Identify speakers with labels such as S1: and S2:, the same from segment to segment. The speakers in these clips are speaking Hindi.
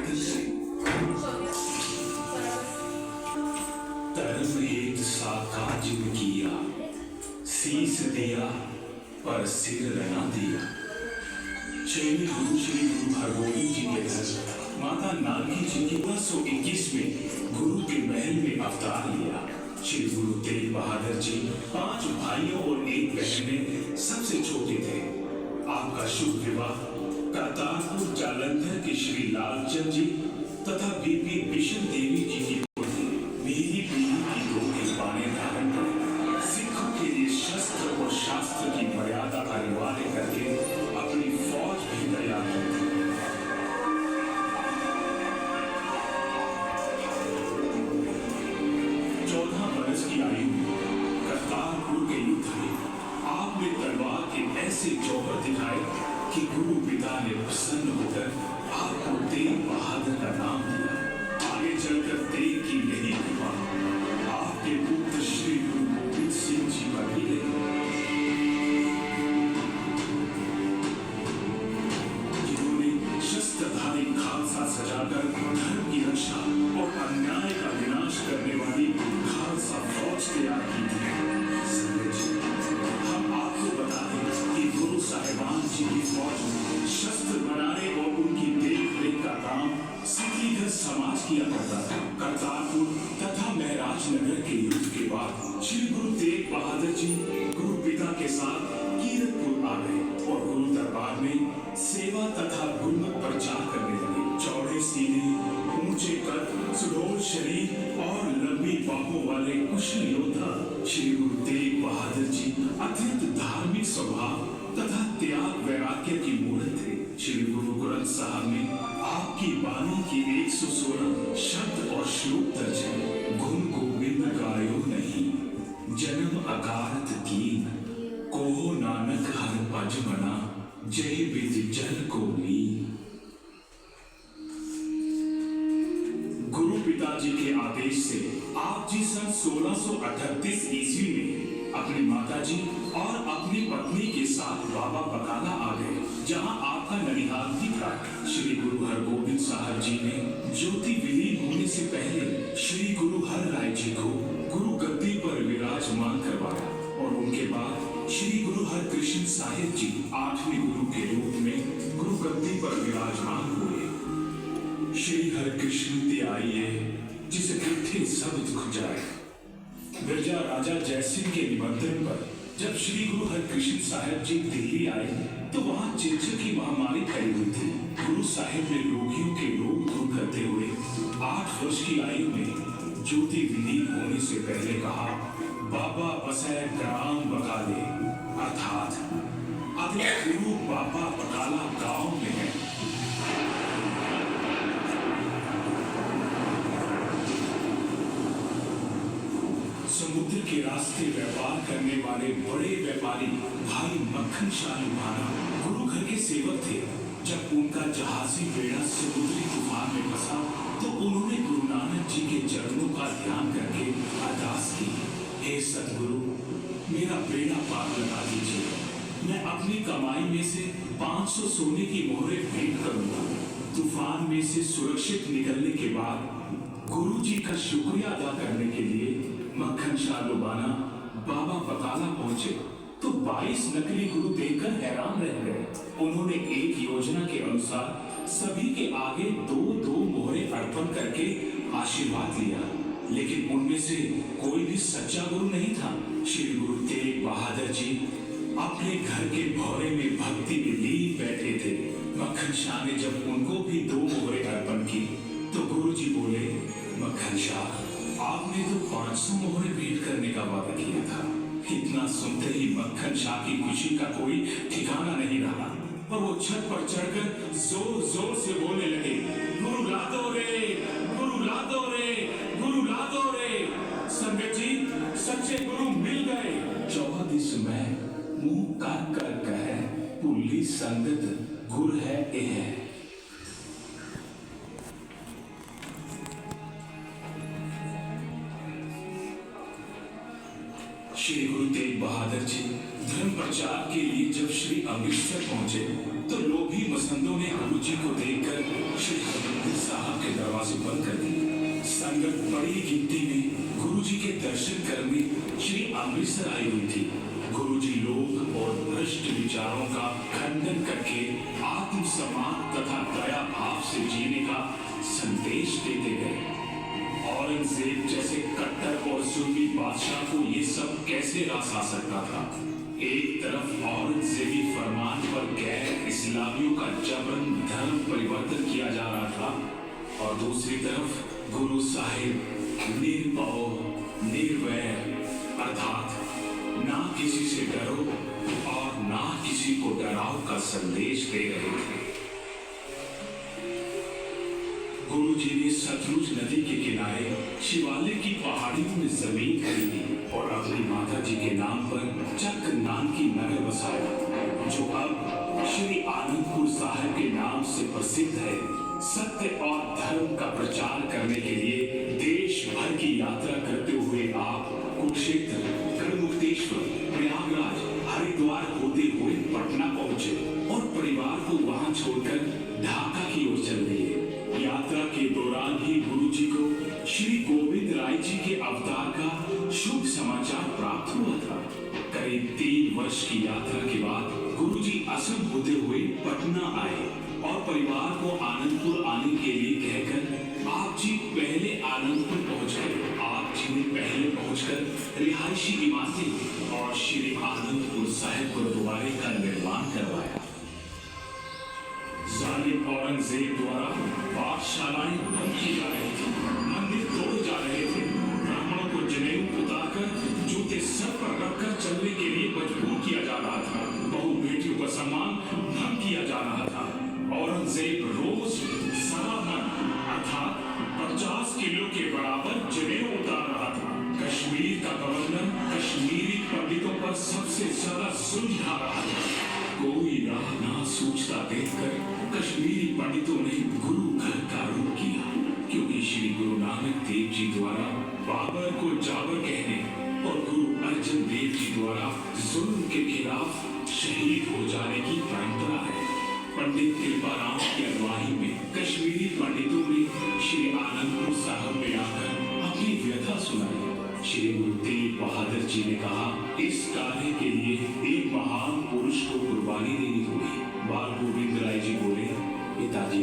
S1: कीर्तन करें। धर्म एक साका जिन किया, शीस दिया पर सिर न दिया। छेवीं गुरु श्री गुरु हरगोविंद जी के घर माता नानकी जी की 1921 में गुरु के महल में अवतार लिया। श्री गुरु तेग बहादुर जी 5 भाइयों और 1 बहन में सबसे छोटे थे। आपका शुभ विवाह करतारपुर जालंधर के श्री लालचंद जी तथा बीबी बिशन देवी जी की मेरी पीढ़ी की 2 कृपाएं धारण कर सिखों के लिए शस्त्र और शास्त्र की मर्यादा अनिवार्य करके अपनी फौज भी तैयार कर दी। 14 वर्ष की आयु में करतारपुर के युद्ध में आपने तलवार के ऐसे जौहर दिखाए कि गुरु पिता ने प्रसन्न होकर आपको तेग बहादुर का नाम दिया। आगे चलकर तेग की यही कृपा आपके पुत्र श्री गुरु गोविंद सिंह जी पर भी रही, जिन्होंने शस्त्रधारी खालसा सजाकर धर्म की रक्षा और अन्याय का विनाश करने वाली खालसा फौज तैयार की थी। हम आपको बता दें कि गुरु साहिबान जी की फौज में शस्त्र बनाने और उनकी देख-रेख का काम सिखी समाज किया करता था। करतारपुर तथा महराजनगर के युद्ध के बाद श्री गुरु तेग बहादुर जी गुरु पिता के साथ कीरतपुर आ गए और गुरु दरबार में सेवा तथा गुरमत प्रचार करने लगे। चौड़े सीने, ऊंचे कद, सुडौल शरीर और लंबी बाहों वाले कुशल योद्धा श्री गुरु तेग बहादुर जी अत्यंत धार्मिक स्वभाव तथा त्याग वैराग्य की मूर्त थे। श्री गुरु ग्रंथ साहब में आपकी वाणी की 116 शब्द और श्लोक दर्ज है। गुण गोविंद गायो नहीं, जन्म अकारत कीन, को नानक हर पज बना, जय विधि जल को लीन। गुरु पिताजी के आदेश से आप जी सन 1638 ईस्वी में अपनी माताजी और अपनी पत्नी के साथ बाबा बकाला आ गए, जहां आपका ननिहाल भी था। श्री गुरु हरगोविंद साहब जी ने ज्योति विलीन होने से पहले श्री गुरु हर राय जी को गुरु गद्दी पर विराजमान करवाया और उनके बाद श्री गुरु हरकृष्ण साहिब जी 8वें गुरु के रूप में गुरु गद्दी पर विराजमान हुए। श्री हरकृष्ण ते आइए जिसे किथे सब दुख जाए। मिर्जा राजा जयसिंह के निमंत्रण पर जब श्री गुरु हरकृष्ण साहिब जी दिल्ली आए तो वहां चेचक की महामारी फैली हुई थी। गुरु साहिब ने रोगियों के रोग दूर करते हुए 8 वर्ष की आयु में ज्योति विलीन होने से पहले कहा, बाबा बसै ग्राम बकाले, अर्थात अब गुरु बाबा बकाला गांव में है। समुद्र के रास्ते व्यापार करने वाले बड़े व्यापारी भाई मक्खन शाह लुभाना गुरु घर के सेवक थे। जब उनका जहाजी बेड़ा समुद्री तूफान में फंसा तो उन्होंने गुरु नानक जी के चरणों का ध्यान करके अरदास की, हे सतगुरु, मेरा बेड़ा पार लगा दीजिए। मैं अपनी कमाई में से 500 सोने की मोहरें भेंट करूंगा। तूफान में से सुरक्षित निकलने के बाद गुरु जी का शुक्रिया अदा करने के लिए मक्खन शाह लुबाना बाबा बकाला पहुंचे तो 22 नकली गुरु देखकर हैरान रह गए। उन्होंने एक योजना के अनुसार सभी के आगे 2-2 मोहरे अर्पण करके आशीर्वाद लिया, लेकिन उनमें से कोई भी सच्चा गुरु नहीं था। श्री गुरु तेग बहादुर जी अपने घर के भौरे में भक्ति में लीन बैठे थे। मक्खन शाह ने जब उनको भी 2 मोहरे अर्पण की तो गुरु जी बोले, मक्खन शाह, आपने तो 500 मोहरे भेंट करने का वादा किया था। इतना सुनते ही मक्खन शाह की खुशी का कोई ठिकाना नहीं रहा और वो छत पर चढ़कर जोर जोर से बोलने लगे, गुरु ला दो रे, गुरु ला दो रे, गुरु ला दो रे। संगत जी, सच्चे गुरु मिल गए। 14 में मुंह काट कर कहे, पुल्ली संगत गुर है ए है। श्री गुरु तेग बहादुर जी धर्म प्रचार के लिए जब श्री अमृतसर पहुंचे तो लोभी मसंदों ने गुरु जी को देखकर श्री हरमंदिर साहब के दरवाजे बंद कर दिए। संगत बड़ी गिनती में गुरुजी के दर्शन करने श्री अमृतसर आई हुई थी। गुरुजी लोग और भ्रष्ट विचारों का खंडन करके आत्म सम्मान तथा दया भाव से जीने का संदेश देते गए। औरंगजेब जैसे कट्टर और जुल्मी बादशाह को ये सब कैसे रास आ सकता था। एक तरफ औरंगजेबी फरमान पर गैर इस्लामियों का जबरन धर्म परिवर्तन किया जा रहा था और दूसरी तरफ गुरु साहिब निर्भय निर्वैर अर्थात ना किसी से डरो और ना किसी को डराओ का संदेश दे रहे थे। गुरुजी ने सतलुज नदी के किनारे शिवालय की पहाड़ियों में जमीन खरीदी और अपनी माता जी के नाम पर चक नानकी नगर बसाया, जो अब श्री आनंदपुर साहिब के नाम से प्रसिद्ध है। सत्य और धर्म का प्रचार करने के लिए देश भर की यात्रा करते हुए आप कुरुक्षेत्र, गढ़मुक्तेश्वर, प्रयागराज, हरिद्वार होते हुए पटना पहुंचे और परिवार को वहां छोड़कर ढाका की ओर चल दिए। यात्रा के दौरान ही गुरुजी को श्री गोविंद राय जी के अवतार का शुभ समाचार प्राप्त हुआ था। करीब 3 वर्ष की यात्रा के बाद गुरुजी असम होते हुए पटना आए और परिवार को आनंदपुर आने के लिए कहकर आप जी पहले आनंदपुर पहुंच गए। आप जी ने पहले पहुंचकर रिहायशी इमारतें और श्री आनंदपुर साहिब गुरुद्वारे का निर्माण करवाया। जालिम औरंगजेब द्वारा पाठशालाएं बंद की जा रही थी, मंदिर तोड़े जा रहे थे, ब्राह्मणों को जनेऊ उतारकर जूते सर पर रखकर चलने के लिए मजबूर किया जा रहा था। बहु बेटियों का सम्मान भंग किया जा रहा था। औरंगजेब रोज सवा मन अर्थात 50 किलो के बराबर जनेऊ उतार रहा था। कश्मीर का गवर्नर कश्मीरी पंडितों पर सबसे ज्यादा जुल्म ढा रहा था। कोई राह ना सूझता देखकर कश्मीरी पंडितों ने गुरु घर का रुख किया, क्योंकि श्री गुरु नानक देव जी द्वारा बाबर को जाबर कहने और गुरु अर्जन देव जी द्वारा जुल्म के खिलाफ शहीद हो जाने की परंपरा है। पंडित कृपाराम की अगुवाई में कश्मीरी पंडितों ने श्री आनंदपुर साहिब में आकर अपनी व्यथा सुनाई। श्री गुरु तेग बहादुर जी ने कहा, इस कार्य के लिए एक महान पुरुष को कुर्बानी देनी होगी। बाल गोविंद राय जी बोले, पिताजी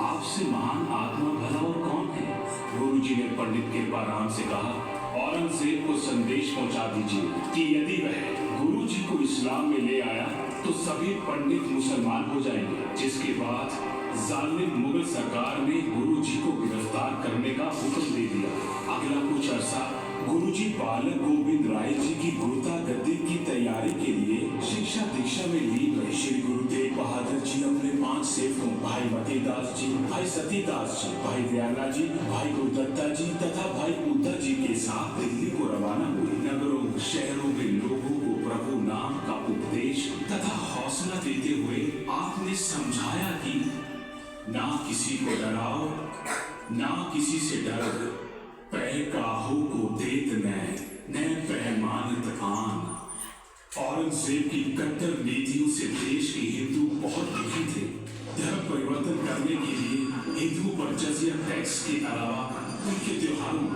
S1: आपसे महान आत्मा भला और कौन है? गुरु जी ने पंडित कृपाराम से कहा, औरंगजेब को संदेश पहुंचा दीजिए कि यदि वह गुरु जी को इस्लाम में ले आया तो सभी पंडित मुसलमान हो जाएंगे। जिसके बाद जालिम मुगल सरकार ने गुरु जी को गिरफ्तार करने का हुक्म दे दिया। अगला कुछ अरसा गुरुजी बालक गोविंद राय जी की गुरुता गद्दी की तैयारी के लिए शिक्षा दीक्षा में लीन रहे। श्री गुरु तेग बहादुर जी अपने 5 सेवकों भाई मतीदास जी, भाई सतीदास जी, भाई दयाला जी, भाई गुरुदत्ता जी तथा भाई उद्दा जी के साथ दिल्ली को रवाना हुए। नगरों शहरों में लोगों को प्रभु नाम का उपदेश तथा हौसला देते हुए आपने समझाया कि ना किसी को डराओ, ना किसी से डरो, पै काहू को देत न पैमानत आन। औरंगजेब की कट्टर नीतियों से देश के हिंदू बहुत दुखी थे। धर्म परिवर्तन करने के लिए हिंदुओं पर जजिया टैक्स के अलावा उनके त्योहारों,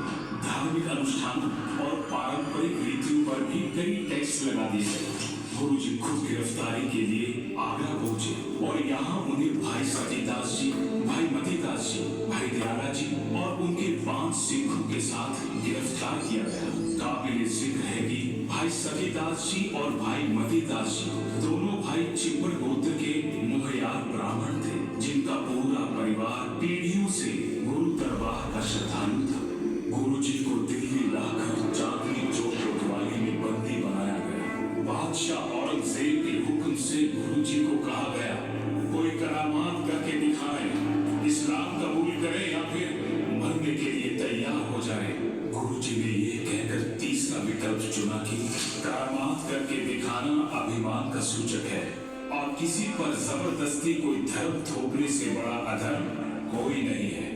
S1: धार्मिक अनुष्ठानों और पारंपरिक रीतियों पर भी कई टैक्स लगा दिए गए। गुरुजी खुद गिरफ्तारी के लिए आगरा पहुंचे और यहाँ उन्हें भाई सतीदास जी, भाई मतीदास जी, भाई दयाला जी और उनके 5 सिखों के साथ गिरफ्तार किया गया। काबिल जिक्र है कि भाई सतीदास जी और भाई मतीदास जी दोनों भाई चिप्पड़ गोत्र के मोहयार ब्राह्मण थे, जिनका पूरा परिवार पीढ़ियों से गुरु दरबार का श्रद्धालु था। गुरुजी को दिल्ली लाकर चांदनी चौक कोतवाली में बंदी बनाया गया। बादशाह औरंगजेब के हुक्म से गुरुजी को कहा गया, कोई करामात करके दिखाए, इस्लाम कबूल करे या फिर मरने के लिए तैयार हो जाए। गुरुजी ने ये कहकर तीसरा विकल्प चुना कि करामात करके दिखाना अभिमान का सूचक है और किसी पर जबरदस्ती कोई धर्म थोपने से बड़ा अधर्म कोई नहीं है।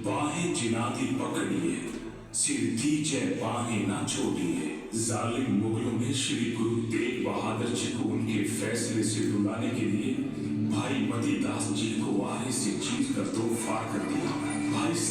S1: बाहें जिनाती पकड़िए, सिर दीजिए बाहें ना छोड़िए। जालिम मुगलों ने श्री गुरु तेग बहादुर जी को उनके फैसले से रुलाने के लिए भाई मतीदास जी को आरे से चीर कर तोड़ फाड़ कर दिया।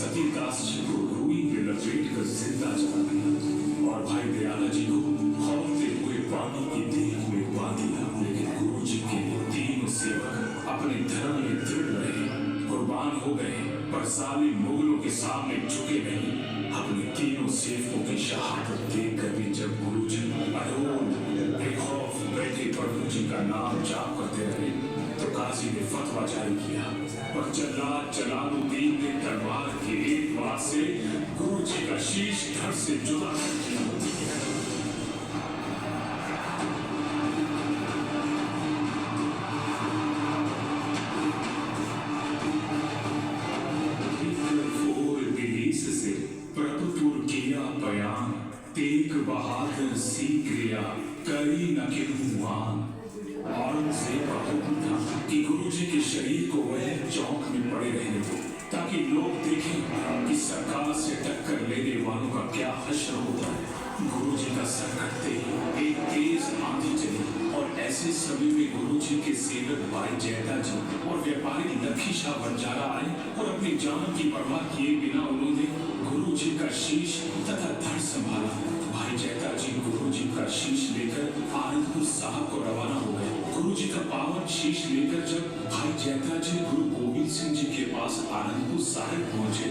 S1: सतीदास जी को रुई में लपेट कर जिंदा जला दिया और भाई दयाला जी को खौलते हुए पानी की देख में बांध दिया। लेकिन गुरु जी के तीनों सेवक अपने धर्म में दृढ़ रहे, कुर्बान हो गए, पर साले मुगलों के सामने झुके नहीं। अपने तीनों सेवकों की शहादत देखकर भी जब गुरु जी अडोल बेखौफ बैठे प्रभु जी का नाम जाप करते रहे, तो काजी ने फतवा जारी किया और जल्लाद जलालुद्दीन ने तलवार के एक वार से गुरु जी का शीश धड़ से जुदा कर दिया। से प्रभु तुर किया बयान, तेग बहादुर सी क्रिया करी न किनुआन। औरंगजेब का हुक्म था कि गुरु जी के शरीर को वह चौक में पड़े रहने दो, ताकि लोग देखें कि सरकार से टक्कर लेने वालों का क्या हश्र होता है। गुरु जी का सर कटते ही एक तेज आंधी चली और ऐसे समय में गुरु जी के सेवक भाई जैता जी और व्यापारी लखी शाह बंजारा आए और अपनी जान की परवाह किए बिना उन्होंने गुरु जी का शीश तथा धड़ संभाला। भाई जैता जी गुरु जी का शीश लेकर आनंदपुर साहब को रवाना हो गए। गुरु जी का पावन शीश लेकर जब भाई जैता जी गुरु गोविंद सिंह जी के पास आनंदपुर साहिब पहुंचे,